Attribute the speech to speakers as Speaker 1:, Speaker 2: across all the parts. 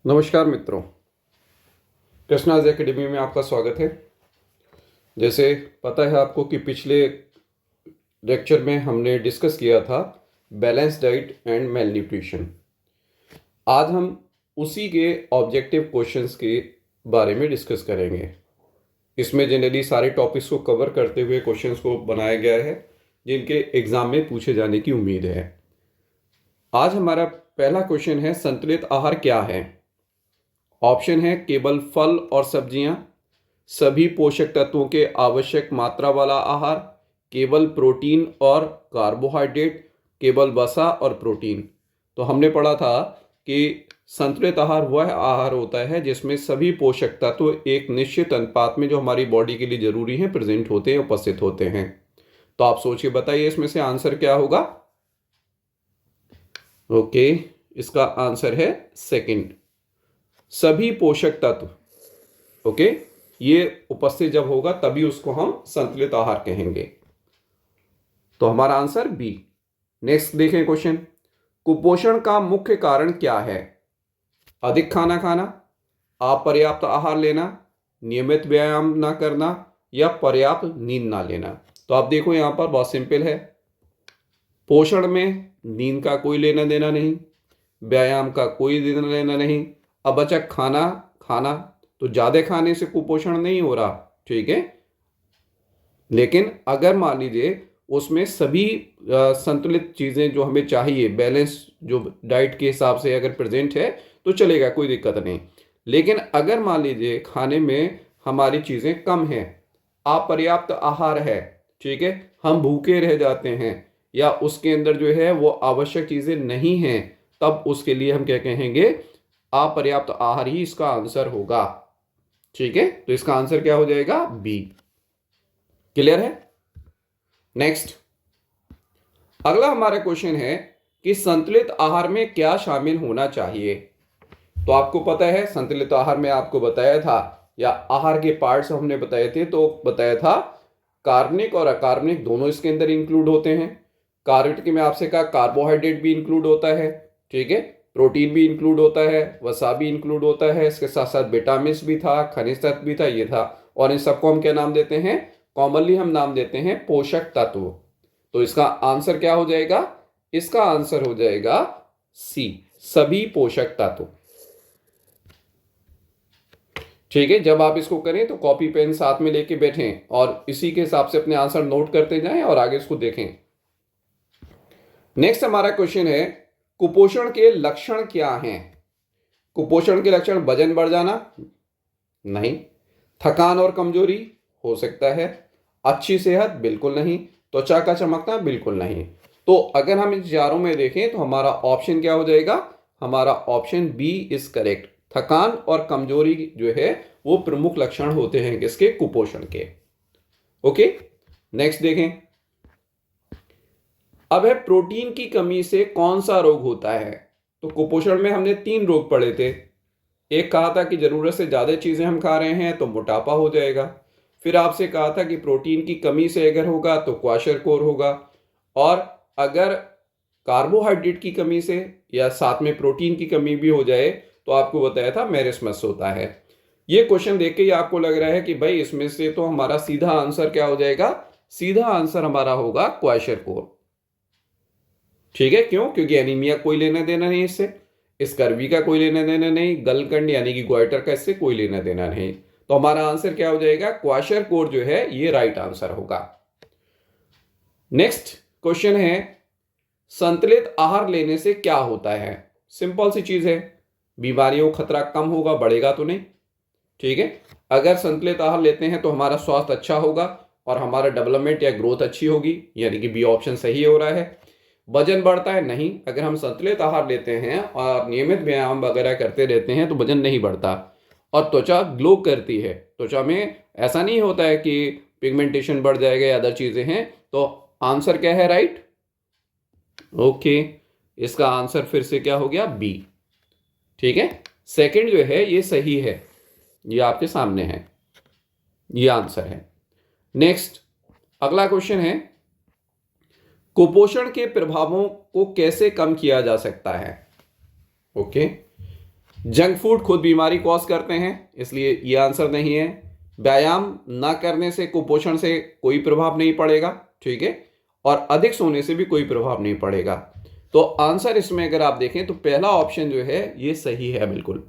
Speaker 1: नमस्कार मित्रों, कृष्णाज एकेडमी में आपका स्वागत है। जैसे पता है आपको कि पिछले लेक्चर में हमने डिस्कस किया था balance diet and mail nutrition. आज हम उसी के ऑब्जेक्टिव क्वेश्चंस के बारे में डिस्कस करेंगे। इसमें जनरली सारे टॉपिक्स को कवर करते हुए क्वेश्चंस को बनाया गया है जिनके एग्जाम में पूछे जाने की उम्मीद है। आज हमारा पहला क्वेश्चन है, संतुलित आहार क्या है? ऑप्शन है केवल फल और सब्जियां, सभी पोषक तत्वों के आवश्यक मात्रा वाला आहार, केवल प्रोटीन और कार्बोहाइड्रेट, केवल वसा और प्रोटीन। तो हमने पढ़ा था कि संतुलित आहार वह आहार होता है जिसमें सभी पोषक तत्व एक निश्चित अनुपात में जो हमारी बॉडी के लिए जरूरी हैं प्रेजेंट होते हैं, उपस्थित होते हैं। तो आप सोच के बताइए इसमें से आंसर क्या होगा। ओके, इसका आंसर है सेकंड, सभी पोषक तत्व। ओके, ये उपस्थित जब होगा तभी उसको हम संतुलित आहार कहेंगे। तो हमारा आंसर बी। नेक्स्ट देखें क्वेश्चन, कुपोषण का मुख्य कारण क्या है? अधिक खाना खाना, अपर्याप्त आहार लेना, नियमित व्यायाम ना करना या पर्याप्त नींद ना लेना। तो आप देखो यहां पर बहुत सिंपल है, पोषण में नींद का कोई लेना देना नहीं, व्यायाम का कोई लेना देना नहीं। अब बचा खाना खाना, तो ज्यादा खाने से कुपोषण नहीं हो रहा, ठीक है। लेकिन अगर मान लीजिए उसमें सभी संतुलित चीजें जो हमें चाहिए, बैलेंस जो डाइट के हिसाब से अगर प्रेजेंट है तो चलेगा, कोई दिक्कत नहीं। लेकिन अगर मान लीजिए खाने में हमारी चीजें कम हैं, अपर्याप्त आहार है, ठीक है, हम भूखे रह जाते हैं या उसके अंदर जो है वो आवश्यक चीजें नहीं हैं, तब उसके लिए हम क्या कहेंगे? अपर्याप्त आहार ही इसका आंसर होगा, ठीक है। तो इसका आंसर क्या हो जाएगा? बी। क्लियर है? नेक्स्ट, अगला हमारा क्वेश्चन है कि संतुलित आहार में क्या शामिल होना चाहिए? तो आपको पता है संतुलित आहार में आपको बताया था, या आहार के पार्ट्स हमने बताए थे, तो बताया था कार्बनिक और अकार्बनिक दोनों इसके अंदर इंक्लूड होते हैं। कार्बनिक में आपसे कहा कार्बोहाइड्रेट भी इंक्लूड होता है, ठीक है, प्रोटीन भी इंक्लूड होता है, वसा भी इंक्लूड होता है, इसके साथ साथ विटामिन भी था, खनिज तत्व भी था, ये था। और इन सबको हम क्या नाम देते हैं? कॉमनली हम नाम देते हैं पोषक तत्व। तो इसका आंसर क्या हो जाएगा? इसका आंसर हो जाएगा सी, सभी पोषक तत्व, ठीक है। जब आप इसको करें तो कॉपी पेन साथ में लेके बैठें और इसी के हिसाब से अपने आंसर नोट करते जाएं और आगे इसको देखें। नेक्स्ट हमारा क्वेश्चन है, कुपोषण के लक्षण क्या हैं? कुपोषण के लक्षण, वजन बढ़ जाना नहीं, थकान और कमजोरी हो सकता है, अच्छी सेहत बिल्कुल नहीं, त्वचा का चमकना बिल्कुल नहीं। तो अगर हम इन चारों में देखें तो हमारा ऑप्शन क्या हो जाएगा? हमारा ऑप्शन बी इज करेक्ट। थकान और कमजोरी जो है वो प्रमुख लक्षण होते हैं किसके? कुपोषण के। ओके, नेक्स्ट देखें, अब है प्रोटीन की कमी से कौन सा रोग होता है? तो कुपोषण में हमने 3 रोग पढ़े थे। एक कहा था कि जरूरत से ज्यादा चीजें हम खा रहे हैं तो मोटापा हो जाएगा। फिर आपसे कहा था कि प्रोटीन की कमी से अगर होगा तो क्वाशरकोर होगा, और अगर कार्बोहाइड्रेट की कमी से या साथ में प्रोटीन की कमी भी हो जाए तो आपको बताया था मेरिस्मस होता है। ये क्वेश्चन देख के ही आपको लग रहा है कि भाई इसमें से तो हमारा सीधा आंसर क्या हो जाएगा? सीधा आंसर हमारा होगा क्वाशरकोर, ठीक है। क्यों? क्योंकि एनीमिया कोई लेना देना नहीं इससे, स्कर्वी का कोई लेना देना नहीं, गलकंड यानी कि ग्वाइटर का इससे कोई लेना देना नहीं। तो हमारा आंसर क्या हो जाएगा? क्वाशरकोर जो है ये राइट आंसर होगा। नेक्स्ट क्वेश्चन है, संतुलित आहार लेने से क्या होता है? सिंपल सी चीज है, बीमारियों का खतरा कम होगा, बढ़ेगा तो नहीं, ठीक है। अगर संतुलित आहार लेते हैं तो हमारा स्वास्थ्य अच्छा होगा और हमारा डेवलपमेंट या ग्रोथ अच्छी होगी, यानी कि बी ऑप्शन सही हो रहा है। वजन बढ़ता है? नहीं, अगर हम संतुलित आहार लेते हैं और नियमित व्यायाम वगैरह करते रहते हैं तो वजन नहीं बढ़ता। और त्वचा ग्लो करती है, त्वचा में ऐसा नहीं होता है कि पिगमेंटेशन बढ़ जाएगा या अदर चीजें हैं। तो आंसर क्या है? राइट। ओके, इसका आंसर फिर से क्या हो गया? बी, ठीक है। सेकंड जो है ये सही है, ये आपके सामने है, ये आंसर है। नेक्स्ट अगला क्वेश्चन है, कुपोषण के प्रभावों को कैसे कम किया जा सकता है? ओके, जंक फूड खुद बीमारी कॉज करते हैं, इसलिए ये आंसर नहीं है। व्यायाम ना करने से, कुपोषण से कोई प्रभाव नहीं पड़ेगा, ठीक है, और अधिक सोने से भी कोई प्रभाव नहीं पड़ेगा। तो आंसर इसमें अगर आप देखें तो पहला ऑप्शन जो है ये सही है बिल्कुल।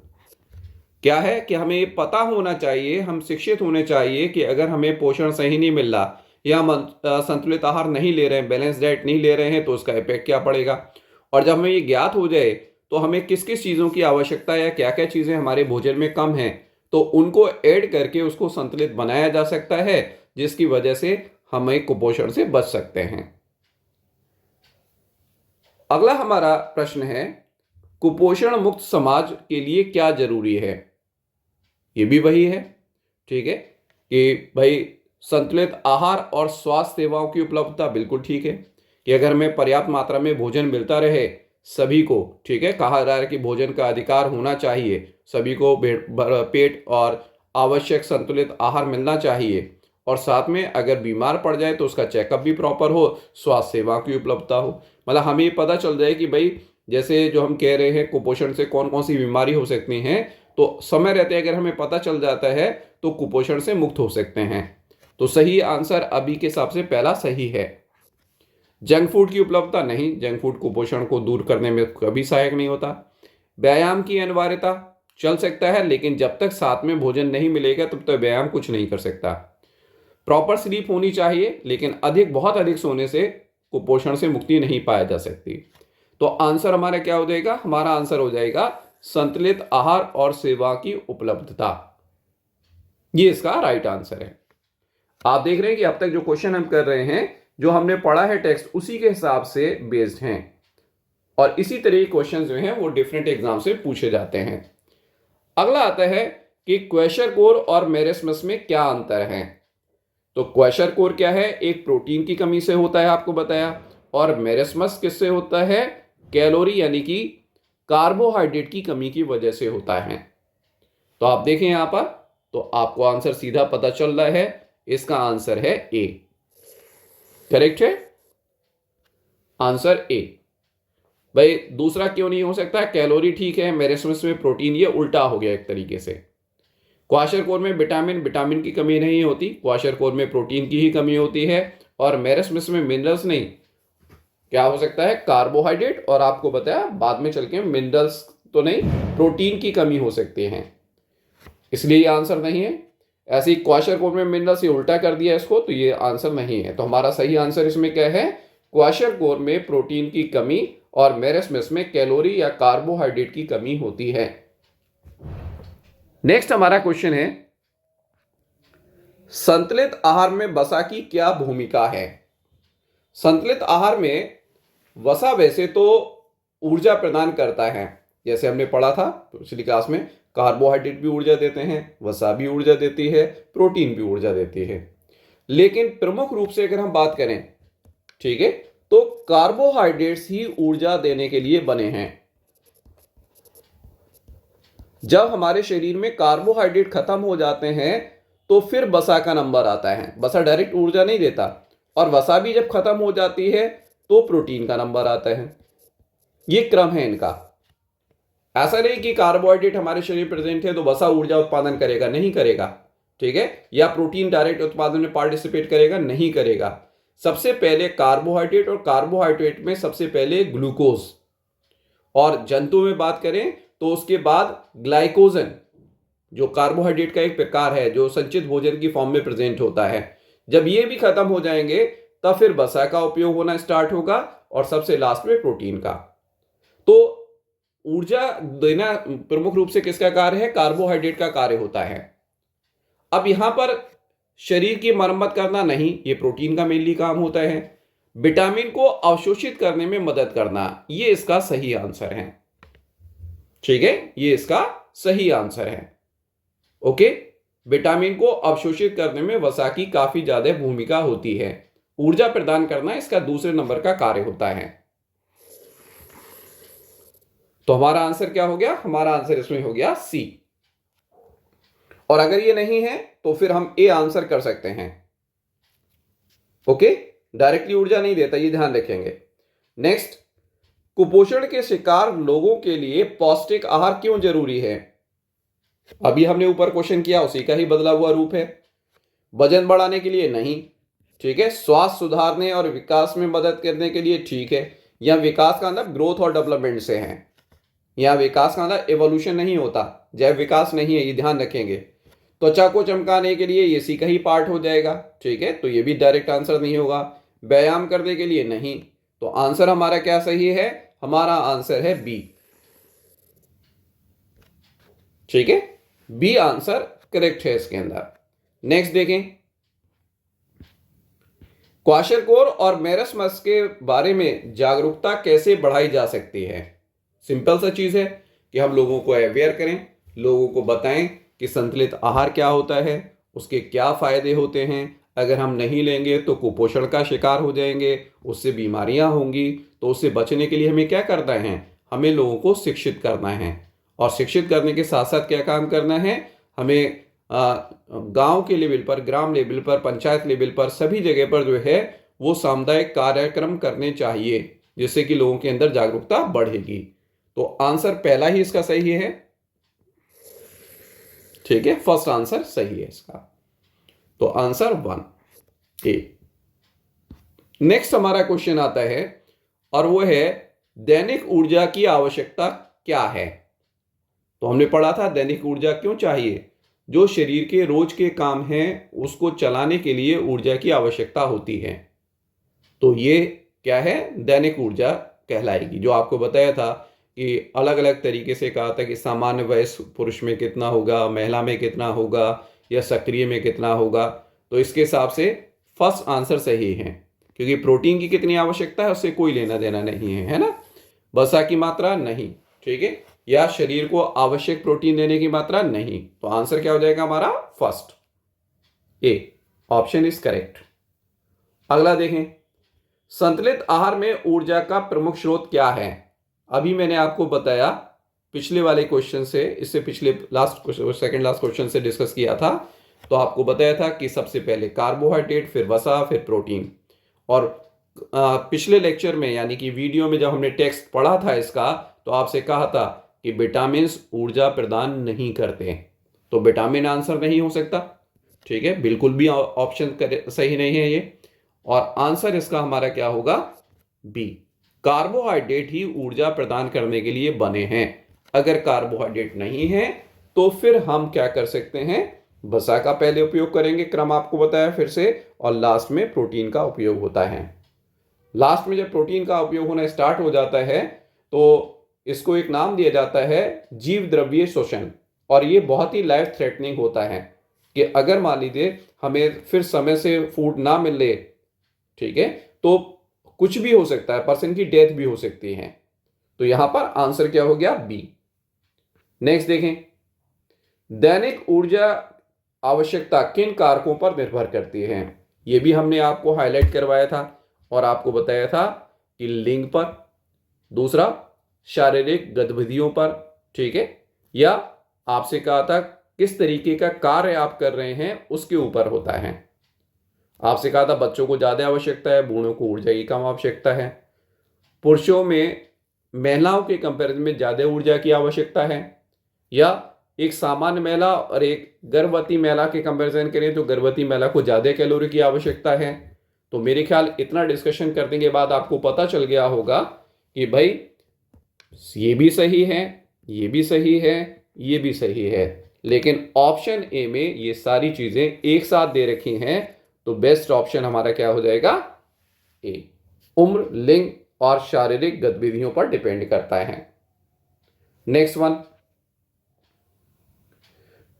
Speaker 1: क्या है कि हमें ये पता होना चाहिए, हम शिक्षित होने चाहिए कि अगर हमें पोषण सही नहीं मिल रहा या हम संतुलित आहार नहीं ले रहे हैं, बैलेंस डाइट नहीं ले रहे हैं, तो उसका इफेक्ट क्या पड़ेगा। और जब हमें ये ज्ञात हो जाए तो हमें किस किस चीज़ों की आवश्यकता या क्या क्या चीज़ें हमारे भोजन में कम हैं, तो उनको ऐड करके उसको संतुलित बनाया जा सकता है, जिसकी वजह से हमें कुपोषण से बच सकते हैं। अगला हमारा प्रश्न है, कुपोषण मुक्त समाज के लिए क्या जरूरी है। ये भी वही है, ठीक है, कि भाई संतुलित आहार और स्वास्थ्य सेवाओं की उपलब्धता बिल्कुल ठीक है, कि अगर हमें पर्याप्त मात्रा में भोजन मिलता रहे सभी को, ठीक है, कहा जा रहा है कि भोजन का अधिकार होना चाहिए, सभी को पेट और आवश्यक संतुलित आहार मिलना चाहिए, और साथ में अगर बीमार पड़ जाए तो उसका चेकअप भी प्रॉपर हो, स्वास्थ्य सेवा की उपलब्धता हो। मतलब हमें ये पता चल जाए कि भाई जैसे जो हम कह रहे हैं कुपोषण से कौन कौन सी बीमारी हो सकती हैं, तो समय रहते अगर हमें पता चल जाता है तो कुपोषण से मुक्त हो सकते हैं। तो सही आंसर अभी के हिसाब से पहला सही है। जंक फूड की उपलब्धता नहीं, जंक फूड कुपोषण को दूर करने में कभी सहायक नहीं होता। व्यायाम की अनिवार्यता चल सकता है, लेकिन जब तक साथ में भोजन नहीं मिलेगा तब तक व्यायाम कुछ नहीं कर सकता। प्रॉपर स्लीप होनी चाहिए, लेकिन बहुत अधिक सोने से कुपोषण से मुक्ति नहीं पाया जा सकती। तो आंसर हमारा क्या हो जाएगा, हमारा आंसर हो जाएगा संतुलित आहार और सेवा की उपलब्धता। ये इसका राइट आंसर है। आप देख रहे हैं कि अब तक जो क्वेश्चन हम कर रहे हैं, जो हमने पढ़ा है टेक्स्ट, उसी के हिसाब से बेस्ड हैं, और इसी तरह के क्वेश्चन जो हैं वो डिफरेंट एग्जाम से पूछे जाते हैं। अगला आता है कि क्वेशरकोर और मेरिस्मस में क्या अंतर है। तो क्वेशरकोर क्या है, एक प्रोटीन की कमी से होता है, आपको बताया, और मेरिस्मस किससे होता है, कैलोरी यानी कि कार्बोहाइड्रेट की कमी की वजह से होता है। तो आप देखें यहां पर, तो आपको आंसर सीधा पता चल रहा है, इसका आंसर है ए। करेक्ट है आंसर ए। भाई दूसरा क्यों नहीं हो सकता, कैलोरी ठीक है, मेरिस्मस में प्रोटीन, ये उल्टा हो गया एक तरीके से। क्वाशरकोर में विटामिन की कमी नहीं होती, क्वाशरकोर में प्रोटीन की ही कमी होती है, और मेरिस्मस में मिनरल्स नहीं, क्या हो सकता है, कार्बोहाइड्रेट, और आपको बताया बाद में चल के मिनरल्स तो नहीं, प्रोटीन की कमी हो सकती है, इसलिए ये आंसर नहीं है। ऐसे ही क्वाशरकोर में मिनरल्स, ये उल्टा कर दिया इसको, तो ये आंसर नहीं है। तो हमारा सही आंसर इसमें क्या है, क्वाशरकोर में प्रोटीन की कमी और मेरिस्मस में कैलोरी या कार्बोहाइड्रेट की कमी होती है। नेक्स्ट हमारा क्वेश्चन है, संतुलित आहार में वसा की क्या भूमिका है। संतुलित आहार में वसा वैसे तो ऊर्जा प्रदान करता है, जैसे हमने पढ़ा था पिछली क्लास में, कार्बोहाइड्रेट भी ऊर्जा देते हैं, वसा भी ऊर्जा देती है, प्रोटीन भी ऊर्जा देती है। लेकिन प्रमुख रूप से अगर हम बात करें, ठीक है, तो कार्बोहाइड्रेट्स ही ऊर्जा देने के लिए बने हैं। जब हमारे शरीर में कार्बोहाइड्रेट खत्म हो जाते हैं तो फिर वसा का नंबर आता है। वसा डायरेक्ट ऊर्जा नहीं देता, और वसा भी जब खत्म हो जाती है तो प्रोटीन का नंबर आता है। ये क्रम है इनका। ऐसा नहीं कि कार्बोहाइड्रेट हमारे शरीर प्रेजेंट है तो वसा ऊर्जा उत्पादन करेगा, नहीं करेगा, ठीक है, या प्रोटीन डायरेक्ट उत्पादन में पार्टिसिपेट करेगा, नहीं करेगा। सबसे पहले कार्बोहाइड्रेट, और कार्बोहाइड्रेट में सबसे पहले ग्लूकोज, और जंतु में बात करें तो उसके बाद ग्लाइकोजन, जो कार्बोहाइड्रेट का एक प्रकार है जो संचित भोजन की फॉर्म में प्रेजेंट होता है। जब ये भी खत्म हो जाएंगे तब फिर वसा का उपयोग होना स्टार्ट होगा, और सबसे लास्ट में प्रोटीन का। तो ऊर्जा देना प्रमुख रूप से किसका कार्य है, कार्बोहाइड्रेट का कार्य होता है। अब यहां पर शरीर की मरम्मत करना नहीं, ये प्रोटीन का मेनली काम होता है। विटामिन को अवशोषित करने में मदद करना, ये इसका सही आंसर है, ठीक है, ये इसका सही आंसर है। ओके, विटामिन को अवशोषित करने में वसा की काफी ज्यादा भूमिका होती है। ऊर्जा प्रदान करना इसका दूसरे नंबर का कार्य होता है। तो हमारा आंसर क्या हो गया, हमारा आंसर इसमें हो गया सी। और अगर ये नहीं है तो फिर हम ए आंसर कर सकते हैं। ओके, डायरेक्टली ऊर्जा नहीं देता, ये ध्यान रखेंगे। नेक्स्ट, कुपोषण के शिकार लोगों के लिए पौष्टिक आहार क्यों जरूरी है? अभी हमने ऊपर क्वेश्चन किया, उसी का ही बदला हुआ रूप है। वजन बढ़ाने के लिए नहीं, ठीक है। स्वास्थ्य सुधारने और विकास में मदद करने के लिए, ठीक है। या विकास का मतलब ग्रोथ और डेवलपमेंट से है, या विकास का मतलब एवोल्यूशन नहीं होता, जैव विकास नहीं है, ये ध्यान रखेंगे। त्वचा को चमकाने के लिए, ये इसी का ही पार्ट हो जाएगा, ठीक है। तो ये भी डायरेक्ट आंसर नहीं होगा। व्यायाम करने के लिए नहीं, तो आंसर हमारा क्या सही है? हमारा आंसर है बी, ठीक है। बी आंसर करेक्ट है इसके अंदर। नेक्स्ट देखें, क्वाशरकोर और मेरस्मस के बारे में जागरूकता कैसे बढ़ाई जा सकती है? सिंपल सा चीज है कि हम लोगों को अवेयर करें, लोगों को बताएं कि संतुलित आहार क्या होता है, उसके क्या फायदे होते हैं। अगर हम नहीं लेंगे तो कुपोषण का शिकार हो जाएंगे, उससे बीमारियां होंगी। तो उससे बचने के लिए हमें क्या करना है? हमें लोगों को शिक्षित करना है। और शिक्षित करने के साथ साथ क्या काम करना है? हमें गांव के लेवल पर, ग्राम लेवल पर, पंचायत लेवल पर, सभी जगह पर जो है वो सामुदायिक कार्यक्रम करने चाहिए, जिससे कि लोगों के अंदर जागरूकता बढ़ेगी। तो आंसर पहला ही इसका सही है, ठीक है। फर्स्ट आंसर सही है इसका। तो आंसर 1 ए। नेक्स्ट हमारा क्वेश्चन आता है और वो है दैनिक ऊर्जा की आवश्यकता क्या है? तो हमने पढ़ा था दैनिक ऊर्जा क्यों चाहिए। जो शरीर के रोज के काम हैं उसको चलाने के लिए ऊर्जा की आवश्यकता होती है। तो ये क्या है? दैनिक ऊर्जा कहलाएगी। जो आपको बताया था कि अलग अलग तरीके से कहा था कि सामान्य वयस्क पुरुष में कितना होगा, महिला में कितना होगा, या सक्रिय में कितना होगा। तो इसके हिसाब से फर्स्ट आंसर सही है, क्योंकि प्रोटीन की कितनी आवश्यकता है उससे कोई लेना देना नहीं है ना। वसा की मात्रा नहीं, ठीक है, या शरीर को आवश्यक प्रोटीन देने की मात्रा नहीं। तो आंसर क्या हो जाएगा हमारा? First A, option is correct. अगला देखें, संतुलित आहार में ऊर्जा का प्रमुख स्रोत क्या है? अभी मैंने आपको बताया पिछले वाले क्वेश्चन से, इससे पिछले सेकंड लास्ट क्वेश्चन से डिस्कस किया था। तो आपको बताया था कि सबसे पहले कार्बोहाइड्रेट, फिर वसा, फिर प्रोटीन। और पिछले लेक्चर में यानी कि वीडियो में जब हमने टेक्स्ट पढ़ा था इसका, तो आपसे कहा था कि विटामिन ऊर्जा प्रदान नहीं करते। तो विटामिन आंसर नहीं हो सकता, ठीक है, बिल्कुल भी ऑप्शन सही नहीं है ये। और आंसर इसका हमारा क्या होगा? बी, कार्बोहाइड्रेट ही ऊर्जा प्रदान करने के लिए बने हैं। अगर कार्बोहाइड्रेट नहीं है तो फिर हम क्या कर सकते हैं? वसा का पहले उपयोग करेंगे, क्रम आपको बताया फिर से, और लास्ट में प्रोटीन का उपयोग होता है। लास्ट में जब प्रोटीन का उपयोग होना स्टार्ट हो जाता है तो इसको एक नाम दिया जाता है जीव द्रव्य शोषण। और ये बहुत ही लाइफ थ्रेटनिंग होता है कि अगर मान लीजिए हमें फिर समय से फूड ना मिले, ठीक है, तो कुछ भी हो सकता है, पर्सन की डेथ भी हो सकती है। तो यहां पर आंसर क्या हो गया? बी। नेक्स्ट देखें, दैनिक ऊर्जा आवश्यकता किन कारकों पर निर्भर करती है? यह भी हमने आपको हाईलाइट करवाया था और आपको बताया था कि लिंग पर, दूसरा शारीरिक गतिविधियों पर, ठीक है, या आपसे कहा था किस तरीके का कार्य आप कर रहे हैं उसके ऊपर होता है। आपसे कहा था बच्चों को ज्यादा आवश्यकता है, बूढ़ों को ऊर्जा की कम आवश्यकता है। पुरुषों में महिलाओं के कंपैरिजन में ज्यादा ऊर्जा की आवश्यकता है, या एक सामान्य महिला और एक गर्भवती महिला के कंपैरिजन करें तो गर्भवती महिला को ज्यादा कैलोरी की आवश्यकता है। तो मेरे ख्याल इतना डिस्कशन करने के बाद आपको पता चल गया होगा कि भाई ये भी सही है, ये भी सही है, ये भी सही है, लेकिन ऑप्शन ए में ये सारी चीजें एक साथ दे रखी हैं। तो बेस्ट ऑप्शन हमारा क्या हो जाएगा? ए। उम्र, लिंग और शारीरिक गतिविधियों पर डिपेंड करता है। नेक्स्ट वन,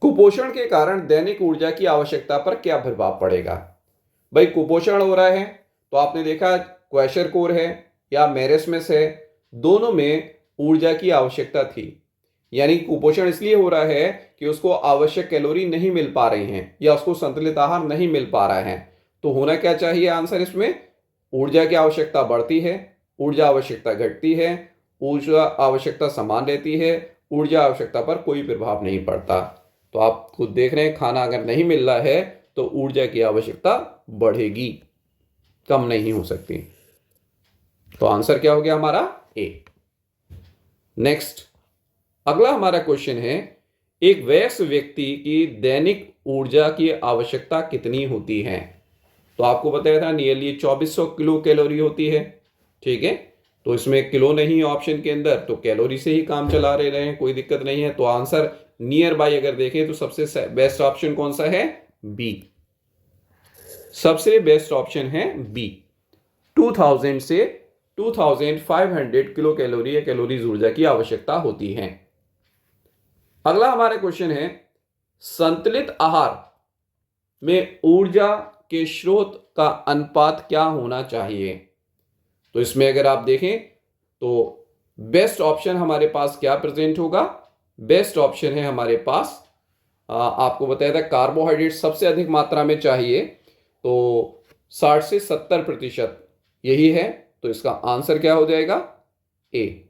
Speaker 1: कुपोषण के कारण दैनिक ऊर्जा की आवश्यकता पर क्या प्रभाव पड़ेगा? भाई कुपोषण हो रहा है तो आपने देखा क्वेशरकोर है या मेरस्मस है, दोनों में ऊर्जा की आवश्यकता थी। यानी कुपोषण इसलिए हो रहा है कि उसको आवश्यक कैलोरी नहीं मिल पा रही हैं या उसको संतुलित आहार नहीं मिल पा रहा है। तो होना क्या चाहिए आंसर इसमें? ऊर्जा की आवश्यकता बढ़ती है, ऊर्जा आवश्यकता घटती है, ऊर्जा आवश्यकता समान रहती है, ऊर्जा आवश्यकता पर कोई प्रभाव नहीं पड़ता। तो आप खुद देख रहे हैं, खाना अगर नहीं मिल रहा है तो ऊर्जा की आवश्यकता बढ़ेगी, कम नहीं हो सकती। तो आंसर क्या हो गया हमारा? ए। नेक्स्ट, अगला हमारा क्वेश्चन है, एक वयस्क व्यक्ति की दैनिक ऊर्जा की आवश्यकता कितनी होती है? तो आपको बताया था नियरली 2400 किलो कैलोरी होती है। ठीक है, तो इसमें किलो नहीं है ऑप्शन के अंदर, तो कैलोरी से ही काम चला रहे हैं, कोई दिक्कत नहीं है। तो आंसर नियर बाय अगर देखें तो सबसे बेस्ट ऑप्शन कौन सा है? बी। सबसे बेस्ट ऑप्शन है बी। 2000 से 2500 किलो कैलोरी या कैलोरीज ऊर्जा की आवश्यकता होती है। अगला हमारा क्वेश्चन है, संतुलित आहार में ऊर्जा के स्रोत का अनुपात क्या होना चाहिए? तो इसमें अगर आप देखें तो बेस्ट ऑप्शन हमारे पास क्या प्रेजेंट होगा? बेस्ट ऑप्शन है हमारे पास, आपको बताया था कार्बोहाइड्रेट सबसे अधिक मात्रा में चाहिए, तो 60 से 70% यही है। तो इसका आंसर क्या हो जाएगा? ए।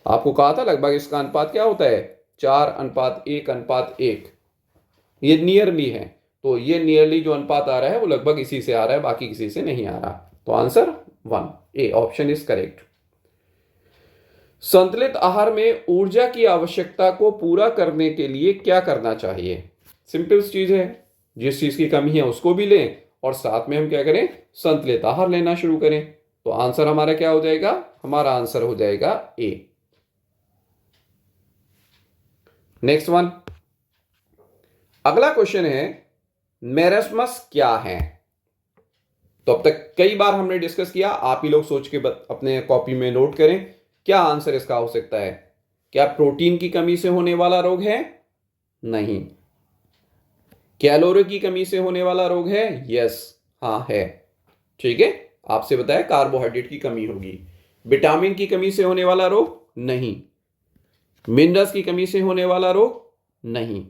Speaker 1: आपको कहा था लगभग इसका अनुपात क्या होता है? 4:1:1। ये नियरली है, तो ये नियरली जो अनुपात आ रहा है वो लगभग इसी से आ रहा है, बाकी किसी से नहीं आ रहा। तो answer 1, A option is correct. संतुलित आहार में ऊर्जा की आवश्यकता को पूरा करने के लिए क्या करना चाहिए? सिंपल चीज है, जिस चीज की कमी है उसको भी लें और साथ में हम क्या करें? संतुलित आहार लेना शुरू करें। तो आंसर हमारा क्या हो जाएगा? हमारा आंसर हो जाएगा ए। नेक्स्ट वन, अगला क्वेश्चन है, मेरेस्मस क्या है? तो अब तक कई बार हमने डिस्कस किया, आप ही लोग सोच के अपने कॉपी में नोट करें क्या आंसर इसका हो सकता है। क्या प्रोटीन की कमी से होने वाला रोग है? नहीं। कैलोरी की कमी से होने वाला रोग है? यस, हाँ है। ठीक है, आपसे बताया कार्बोहाइड्रेट की कमी होगी। विटामिन की कमी से होने वाला रोग? नहीं। मिनरल्स की कमी से होने वाला रोग? नहीं।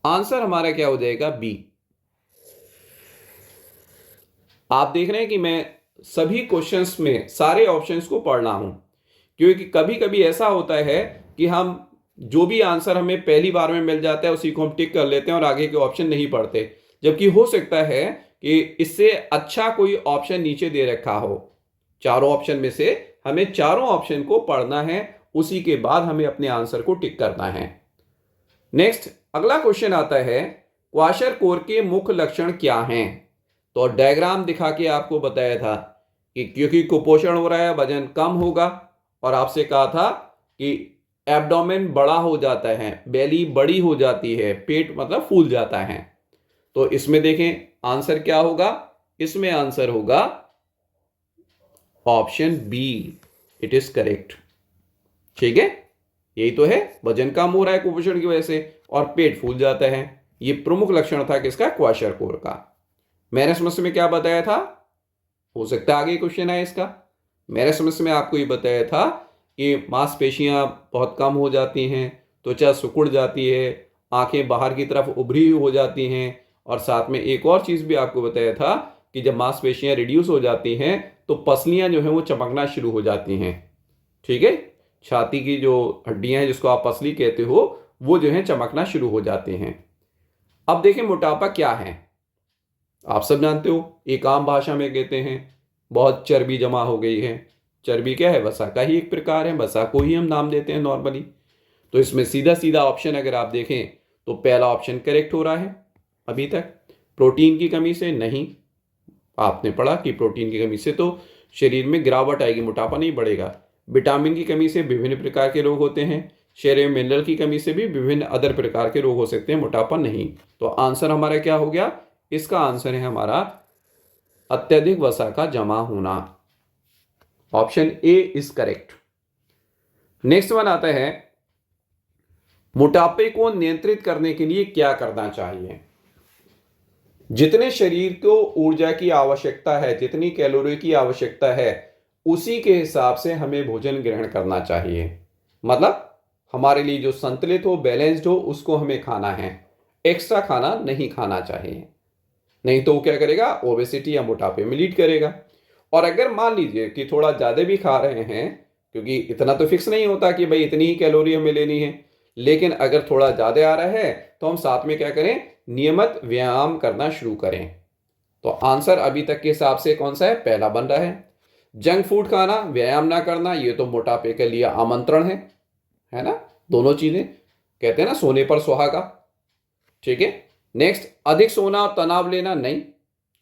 Speaker 1: आंसर हमारा क्या हो जाएगा? बी। आप देख रहे हैं कि मैं सभी क्वेश्चंस में सारे ऑप्शंस को पढ़ रहा हूं, क्योंकि कभी कभी ऐसा होता है कि हम जो भी आंसर हमें पहली बार में मिल जाता है उसी को हम टिक कर लेते हैं और आगे के ऑप्शन नहीं पढ़ते, जबकि हो सकता है कि इससे अच्छा कोई ऑप्शन नीचे दे रखा हो। चारों ऑप्शन में से हमें चारों ऑप्शन को पढ़ना है, उसी के बाद हमें अपने आंसर को टिक करना है। नेक्स्ट, अगला क्वेश्चन आता है, क्वाशरकोर के मुख्य लक्षण क्या हैं? तो डायग्राम दिखा के आपको बताया था कि क्योंकि कुपोषण हो रहा है वजन कम होगा, और आपसे कहा था कि एब्डोमेन बड़ा हो जाता है, बेली बड़ी हो जाती है, पेट मतलब फूल जाता है। तो इसमें देखें आंसर क्या होगा? इसमें आंसर होगा option B, it is correct. ठीक है, यही तो है, वजन कम हो रहा है कुपोषण की वजह से और पेट फूल जाता है। ये प्रमुख लक्षण था किसका? क्वाशरकोर का। मैंने समस्या में क्या बताया था? हो सकता है आगे क्वेश्चन है इसका। मेरे समस्या में आपको ये बताया था कि मांसपेशियां बहुत कम हो जाती हैं, त्वचा सिकुड़ जाती है, आंखें बाहर की तरफ उभरी हो जाती हैं, और साथ में एक और चीज़ भी आपको बताया था कि जब मांसपेशियां रिड्यूस हो जाती हैं तो पसलियां जो हैं वो चमकना शुरू हो जाती हैं। ठीक है, छाती की जो हड्डियां हैं जिसको आप पसली कहते हो वो जो है चमकना शुरू हो जाते हैं। अब देखें मोटापा क्या है, आप सब जानते हो, एक आम भाषा में कहते हैं बहुत चर्बी जमा हो गई है। चर्बी क्या है? वसा का ही एक प्रकार है, वसा को ही हम नाम देते हैं नॉर्मली। तो इसमें सीधा सीधा ऑप्शन अगर आप देखें तो पहला ऑप्शन करेक्ट हो रहा है अभी तक। प्रोटीन की कमी से नहीं, आपने पढ़ा कि प्रोटीन की कमी से तो शरीर में गिरावट आएगी, मोटापा नहीं बढ़ेगा। विटामिन की कमी से विभिन्न प्रकार के रोग होते हैं, शरीर में मिनरल की कमी से भी विभिन्न अदर प्रकार के रोग हो सकते हैं, मोटापा नहीं। तो आंसर हमारा क्या हो गया? इसका आंसर है हमारा अत्यधिक वसा का जमा होना, option A is correct. Next one आता है, मोटापे को नियंत्रित करने के लिए क्या करना चाहिए? जितने शरीर को ऊर्जा की आवश्यकता है, जितनी कैलोरी की आवश्यकता है, उसी के हिसाब से हमें भोजन ग्रहण करना चाहिए। मतलब हमारे लिए जो संतुलित हो, बैलेंस्ड हो, उसको हमें खाना है, एक्स्ट्रा खाना नहीं खाना चाहिए, नहीं तो वो क्या करेगा? ओबेसिटी या मोटापे में लीड करेगा। और अगर मान लीजिए कि थोड़ा ज़्यादा भी खा रहे हैं, क्योंकि इतना तो फिक्स नहीं होता कि भाई इतनी ही कैलोरी हमें लेनी है, लेकिन अगर थोड़ा ज़्यादा आ रहा है तो हम साथ में क्या करें? नियमित व्यायाम करना शुरू करें। तो आंसर अभी तक के हिसाब से कौन सा है? पहला बन रहा है। जंक फूड खाना, व्यायाम ना करना, ये तो मोटापे के लिए आमंत्रण है ना, दोनों चीजें। कहते हैं ना सोने पर सुहागा। ठीक है। नेक्स्ट, अधिक सोना और तनाव लेना, नहीं।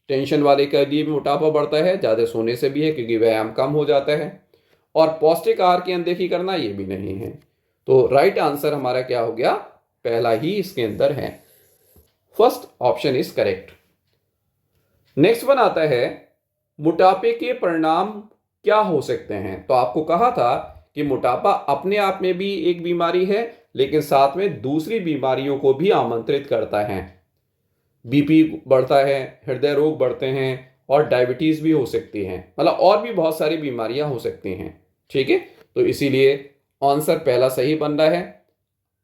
Speaker 1: टेंशन वाले के लिए भी मोटापा बढ़ता है, ज्यादा सोने से भी है क्योंकि व्यायाम कम हो जाता है। और पौष्टिक आहार की अनदेखी करना, ये भी नहीं है। तो राइट आंसर हमारा क्या हो गया, पहला ही इसके अंदर है। First option is correct. Next one आता है, मोटापे के परिणाम क्या हो सकते हैं। तो आपको कहा था कि मोटापा अपने आप में भी एक बीमारी है, लेकिन साथ में दूसरी बीमारियों को भी आमंत्रित करता है। बीपी बढ़ता है, हृदय रोग बढ़ते हैं, और डायबिटीज भी हो सकती है, मतलब और भी बहुत सारी बीमारियां हो सकती हैं। ठीक है। तो इसीलिए आंसर पहला सही बन रहा है।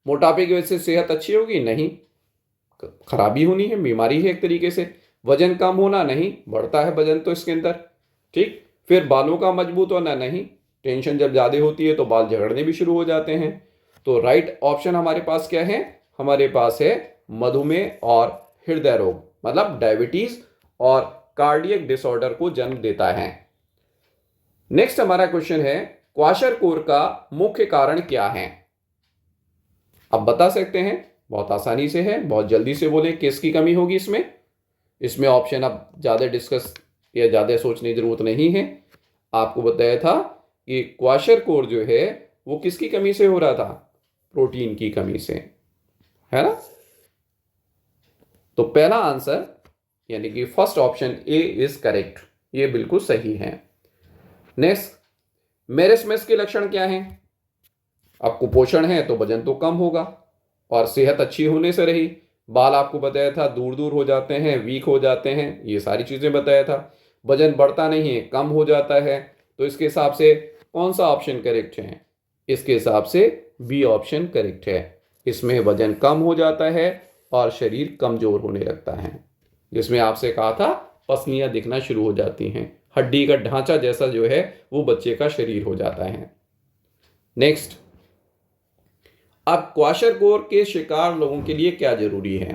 Speaker 1: मोटापे की वजह से सेहत अच्छी होगी, नहीं, खराबी होनी है, बीमारी है एक तरीके से। वजन कम होना, नहीं, बढ़ता है वजन तो इसके अंदर। ठीक। फिर बालों का मजबूत होना, नहीं, टेंशन जब ज्यादा होती है तो बाल झड़ने भी शुरू हो जाते हैं। तो राइट ऑप्शन हमारे पास क्या है, हमारे पास है मधुमेह और हृदय रोग, मतलब डायबिटीज और कार्डियक डिसऑर्डर को जन्म देता है। नेक्स्ट हमारा क्वेश्चन है, क्वाशरकोर का मुख्य कारण क्या है। अब बता सकते हैं, बहुत आसानी से है, बहुत जल्दी से बोले किसकी कमी होगी इसमें। इसमें ऑप्शन अब ज्यादा डिस्कस या ज्यादा सोचने की जरूरत नहीं है। आपको बताया था कि क्वाशरकोर जो है वो किसकी कमी से हो रहा था, प्रोटीन की कमी से, है ना। तो पहला आंसर यानी कि first option A is correct, ये बिल्कुल सही है। नेक्स्ट, मेरेस्मस के लक्षण क्या हैं। अब कुपोषण है तो वजन तो कम होगा, और सेहत अच्छी होने से रही। बाल आपको बताया था दूर दूर हो जाते हैं, वीक हो जाते हैं, ये सारी चीजें बताया था। वजन बढ़ता नहीं है, कम हो जाता है। तो इसके हिसाब से कौन सा ऑप्शन करेक्ट है, इसके हिसाब से बी ऑप्शन करेक्ट है। इसमें वजन कम हो जाता है और शरीर कमजोर होने लगता है, जिसमें आपसे कहा था पसलियां दिखना शुरू हो जाती हैं, हड्डी का ढांचा जैसा जो है वो बच्चे का शरीर हो जाता है। नेक्स्ट, अब क्वाशरकोर के शिकार लोगों के लिए क्या जरूरी है।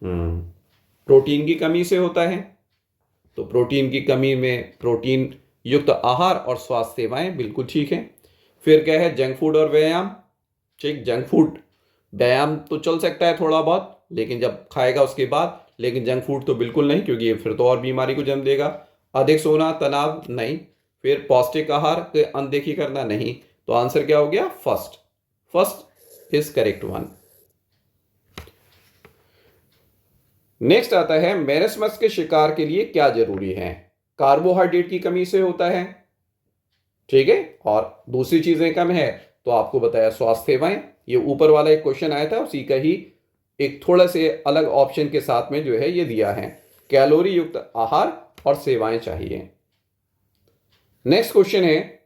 Speaker 1: प्रोटीन की कमी से होता है, तो प्रोटीन की कमी में प्रोटीन युक्त आहार और स्वास्थ्य सेवाएं, बिल्कुल ठीक है। फिर क्या है, जंक फूड और व्यायाम। ठीक, जंक फूड, व्यायाम तो चल सकता है थोड़ा बहुत, लेकिन जब खाएगा उसके बाद, लेकिन जंक फूड तो बिल्कुल नहीं, क्योंकि ये फिर तो और बीमारी को जन्म देगा। अधिक सोना, तनाव, नहीं। फिर पौष्टिक आहार की अनदेखी करना, नहीं। तो आंसर क्या हो गया, first is correct one. Next आता है, मेरेस्मस के शिकार के लिए क्या जरूरी है। कार्बोहाइड्रेट की कमी से होता है, ठीक है, और दूसरी चीजें कम है, तो आपको बताया स्वास्थ्य सेवाएं। ये ऊपर वाला एक क्वेश्चन आया था, उसी का ही एक थोड़ा से अलग ऑप्शन के साथ में जो है ये दिया है, कैलोरी युक्त आहार और सेवाएं चाहिए। नेक्स्ट क्वेश्चन है,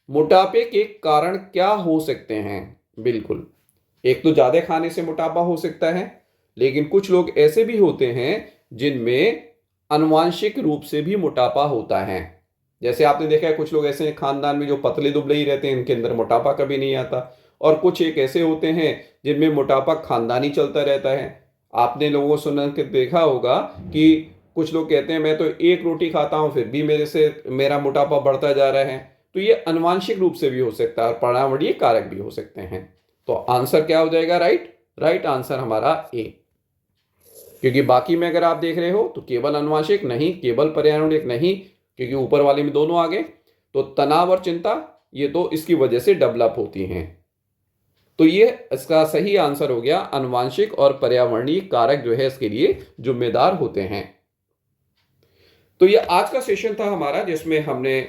Speaker 1: मोटापे के कारण क्या हो सकते हैं। बिल्कुल, एक तो ज्यादा खाने से मोटापा हो सकता है, लेकिन कुछ लोग ऐसे भी होते हैं जिनमें आनुवांशिक रूप से भी मोटापा होता है। जैसे आपने देखा है कुछ लोग ऐसे खानदान में जो पतले दुबले ही रहते हैं, इनके अंदर मोटापा कभी नहीं आता। और कुछ एक ऐसे होते हैं जिनमें मोटापा खानदानी चलता रहता है। आपने लोगों को सुन के देखा होगा कि कुछ लोग कहते हैं मैं तो एक रोटी खाता हूं फिर भी मेरा मोटापा बढ़ता जा रहा है। तो ये आनुवांशिक रूप से भी हो सकता है और पर्यावरणीय कारक भी हो सकते हैं। तो आंसर क्या हो जाएगा, राइट आंसर हमारा ए। क्योंकि बाकी में अगर आप देख रहे हो तो केवल आनुवांशिक नहीं, केवल पर्यावरणिक नहीं, क्योंकि ऊपर वाले में दोनों आ गए। तो तनाव और चिंता ये तो इसकी वजह से डेवलप होती हैं। तो ये इसका सही आंसर हो गया, आनुवांशिक और पर्यावरणीय कारक जो है इसके लिए जिम्मेदार होते हैं। तो ये आज का सेशन था हमारा, जिसमें हमने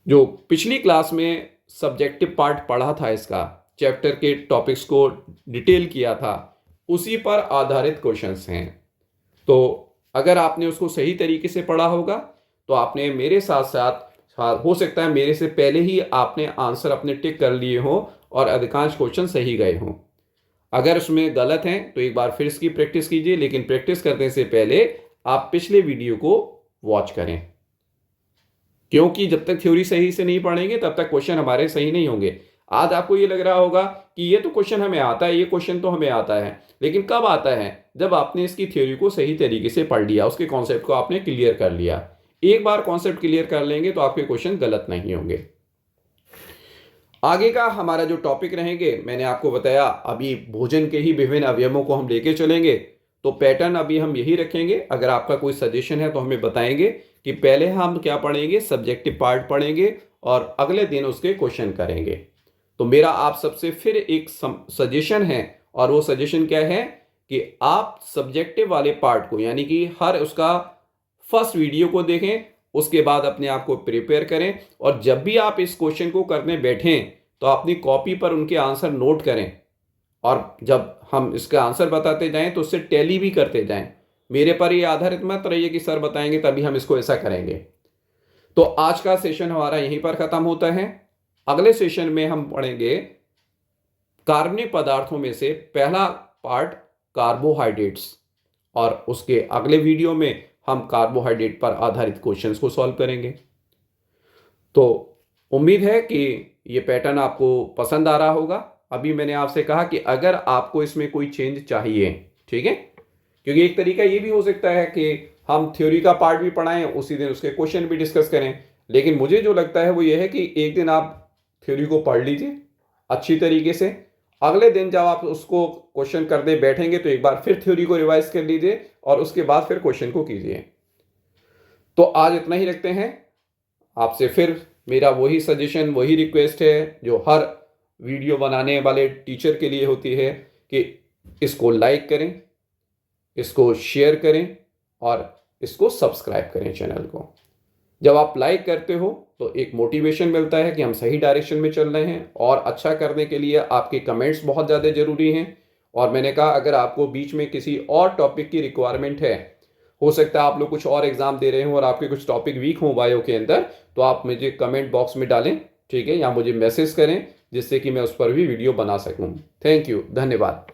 Speaker 1: जो पिछली क्लास में सब्जेक्टिव पार्ट पढ़ा था, इसका चैप्टर के टॉपिक्स को डिटेल किया था, उसी पर आधारित क्वेश्चंस हैं। तो अगर आपने उसको सही तरीके से पढ़ा होगा तो आपने मेरे साथ साथ हो सकता है मेरे से पहले ही आपने आंसर अपने टिक कर लिए हो और अधिकांश क्वेश्चन सही गए हों। अगर उसमें गलत हैं तो एक बार फिर इसकी प्रैक्टिस कीजिए, लेकिन प्रैक्टिस करने से पहले आप पिछले वीडियो को वॉच करें, क्योंकि जब तक थ्योरी सही से नहीं पढ़ेंगे तब तक क्वेश्चन हमारे सही नहीं होंगे। आज आपको ये लग रहा होगा कि ये तो क्वेश्चन हमें आता है, ये क्वेश्चन तो हमें आता है, लेकिन कब आता है, जब आपने इसकी थ्योरी को सही तरीके से पढ़ लिया, उसके कॉन्सेप्ट को आपने क्लियर कर लिया। एक बार कॉन्सेप्ट क्लियर कर लेंगे तो आपके क्वेश्चन गलत नहीं होंगे। आगे का हमारा जो टॉपिक रहेंगे, मैंने आपको बताया अभी भोजन के ही विभिन्न अवयवों को हम लेके चलेंगे, तो पैटर्न अभी हम यही रखेंगे। अगर आपका कोई सजेशन है तो हमें बताएंगे कि पहले हम क्या पढ़ेंगे, सब्जेक्टिव पार्ट पढ़ेंगे और अगले दिन उसके क्वेश्चन करेंगे। तो मेरा आप सबसे फिर एक सजेशन है, और वो सजेशन क्या है कि आप सब्जेक्टिव वाले पार्ट को यानी कि हर उसका फर्स्ट वीडियो को देखें, उसके बाद अपने आप को प्रिपेयर करें, और जब भी आप इस क्वेश्चन को करने बैठें तो अपनी कॉपी पर उनके आंसर नोट करें, और जब हम इसका आंसर बताते जाएं तो उससे टैली भी करते जाएं। मेरे पर ये आधारित मत रहिए कि सर बताएंगे तभी हम इसको ऐसा करेंगे। तो आज का सेशन हमारा यहीं पर खत्म होता है। अगले सेशन में हम पढ़ेंगे कार्बनिक पदार्थों में से पहला पार्ट कार्बोहाइड्रेट्स, और उसके अगले वीडियो में हम कार्बोहाइड्रेट पर आधारित क्वेश्चंस को सॉल्व करेंगे। तो उम्मीद है कि ये पैटर्न आपको पसंद आ रहा होगा। अभी मैंने आपसे कहा कि अगर आपको इसमें कोई चेंज चाहिए, ठीक है, क्योंकि एक तरीका ये भी हो सकता है कि हम थ्योरी का पार्ट भी पढ़ाएं, उसी दिन उसके क्वेश्चन भी डिस्कस करें, लेकिन मुझे जो लगता है वो ये है कि एक दिन आप थ्योरी को पढ़ लीजिए अच्छी तरीके से, अगले दिन जब आप उसको क्वेश्चन करने बैठेंगे तो एक बार फिर थ्योरी को रिवाइज कर लीजिए और उसके बाद फिर क्वेश्चन को कीजिए। तो आज इतना ही रखते हैं। आपसे फिर मेरा वही सजेशन, वही रिक्वेस्ट है जो हर वीडियो बनाने वाले टीचर के लिए होती है कि इसको लाइक करें, इसको शेयर करें और इसको सब्सक्राइब करें चैनल को। जब आप लाइक करते हो तो एक मोटिवेशन मिलता है कि हम सही डायरेक्शन में चल रहे हैं, और अच्छा करने के लिए आपके कमेंट्स बहुत ज़्यादा ज़रूरी हैं। और मैंने कहा अगर आपको बीच में किसी और टॉपिक की रिक्वायरमेंट है, हो सकता है आप लोग कुछ और एग्जाम दे रहे हो और आपके कुछ टॉपिक वीक हो बायो के अंदर, तो आप मुझे कमेंट बॉक्स में डालें, ठीक है, या मुझे मैसेज करें जिससे कि मैं उस पर भी वीडियो बना सकूं। थैंक यू, धन्यवाद।